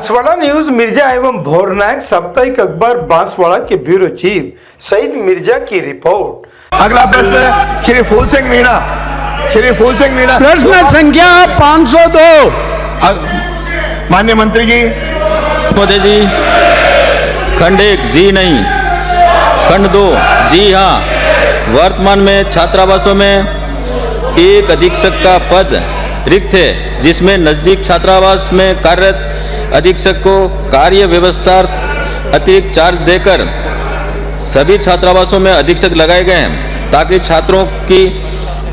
Banswara news Mirza एवं भोरनायक साप्ताहिक अखबार बांसवाड़ा के ब्यूरो चीफ सईद मिर्जा की रिपोर्ट। अगला प्रश्न श्री फूल सिंह मीणा। श्री फूल सिंह मीणा, प्रश्न संख्या 502। माननीय मंत्री जी। मोदी जी, खंड 1 जी नहीं, खंड 2 जी हाँ। वर्तमान में छात्रावासों में एक अधीक्षक का पद रिक्त है, जिसमें नजदीक छात्रावास में कार्यरत अधीक्षक को कार्य व्यवस्थार्थ अतिरिक्त चार्ज देकर सभी छात्रावासों में अधीक्षक लगाए गए हैं, ताकि छात्रों की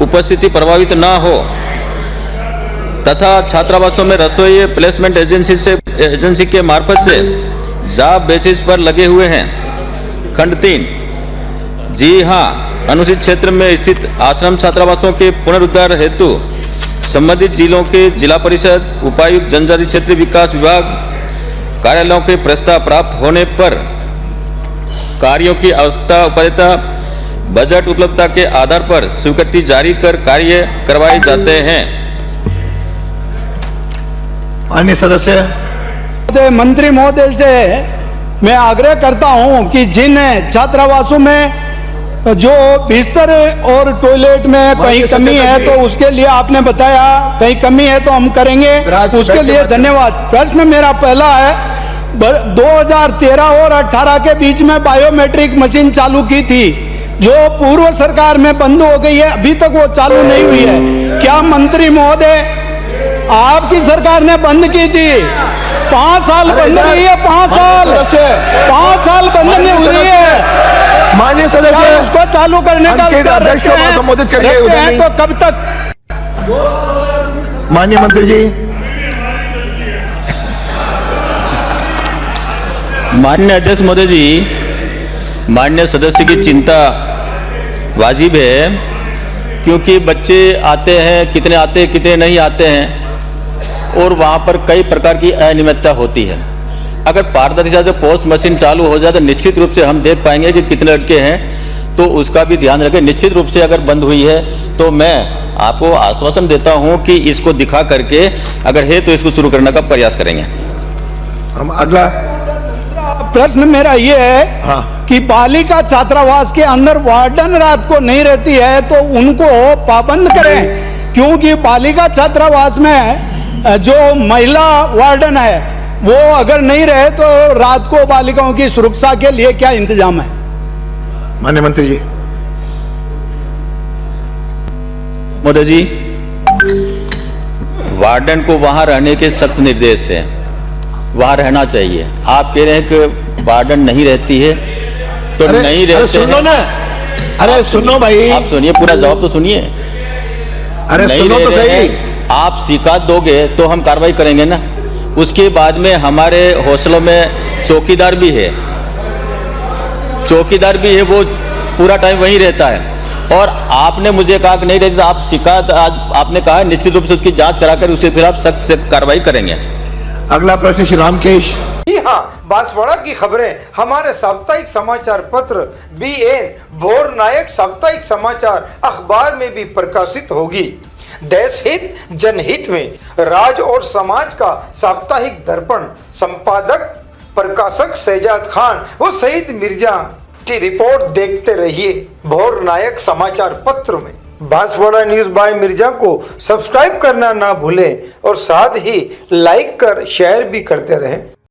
उपस्थिति प्रभावित न हो तथा छात्रावासों में रसोई प्लेसमेंट एजेंसी के मार्फत से जॉब बेसिस पर लगे हुए हैं। खंड 3 जी हाँ, अनुसूचित क्षेत्र में स्थित आश्रम छात्रावासों के पुनरुद्धार हेतु संबंधित जिलों के जिला परिषद, उपायुक्त, जनजाति क्षेत्रीय विकास विभाग कार्यालयों के प्रस्ताव प्राप्त होने पर कार्यों की आवश्यकता उपलब्धता बजट उपलब्धता के आधार पर स्वीकृति जारी कर कार्य करवाए जाते हैं। अन्य सदस्य। मंत्री महोदय से मैं आग्रह करता हूं कि जिन छात्रावासों में जो बिस्तर और टॉयलेट में कहीं कमी है तो उसके लिए आपने बताया कहीं कमी है तो हम करेंगे, उसके लिए धन्यवाद। प्रश्न मेरा पहला है, 2013 और 18 के बीच में बायोमेट्रिक मशीन चालू की थी, जो पूर्व सरकार में बंद हो गई है, अभी तक वो चालू नहीं हुई है। क्या मंत्री महोदय आपकी सरकार ने बंद की थी? 5 साल बंद नहीं है, 5 साल बंद नहीं हुई है। माननीय सदस्य, उसको चालू करने का विचार रखते हैं, संबोधित करिए तो कब तक? माननीय मंत्री जी। माननीय अध्यक्ष महोदय जी, माननीय सदस्य की चिंता वाजिब है, क्योंकि बच्चे आते हैं, कितने आते हैं कितने नहीं आते हैं, और वहाँ पर कई प्रकार की अनियमितता होती है। अगर पारदर्शिता से पोस्ट मशीन चालू हो जाए तो निश्चित रूप से हम देख पाएंगे कि कितने लड़के हैं, तो उसका भी ध्यान रखें। निश्चित रूप से अगर बंद हुई है तो मैं आपको आश्वासन देता हूं कि इसको दिखा करके अगर है तो इसको शुरू करने का प्रयास करेंगे। हम अगला प्रश्न मेरा ये है हाँ। कि बालिका छात्रावास के अंदर वार्डन रात को नहीं रहती है तो उनको पाबंद करें, क्योंकि बालिका छात्रावास में जो महिला वार्डन है वो अगर नहीं रहे तो रात को बालिकाओं की सुरक्षा के लिए क्या इंतजाम है? माननीय मंत्री जी। महोदय जी, वार्डन को वहां रहने के सख्त निर्देश है, वहां रहना चाहिए। आप कह रहे हैं कि वार्डन नहीं रहती है तो नहीं रहते। अरे सुनो ना, अरे सुनो भाई, आप सुनिए, पूरा जवाब तो सुनिए। अरे सुनो तो सही। आप शिकायत दोगे तो हम कार्रवाई करेंगे ना। उसके बाद में हमारे हॉस्टलों में चौकीदार भी है, वो पूरा टाइम वहीं रहता है। और आपने मुझे कहा कि नहीं रहती, तो आप शिकायत आज आपने कहा है, निश्चित रूप से उसकी जांच कराकर उसे फिर आप सख्त से कार्रवाई करेंगे। अगला प्रश्न श्री रामकेश। जी हाँ, बांसवाड़ा की खबरें हमारे साप्ताहिक समाचार पत्र BN भोरनायक साप्ताहिक समाचार अखबार में भी प्रकाशित होगी। देश हित जनहित में राज और समाज का साप्ताहिक दर्पण संपादक प्रकाशक शहजाद खान व सईद मिर्जा की रिपोर्ट देखते रहिए भोरनायक समाचार पत्र में। बांसवाड़ा न्यूज बाय मिर्जा को सब्सक्राइब करना ना भूलें और साथ ही लाइक कर शेयर भी करते रहें।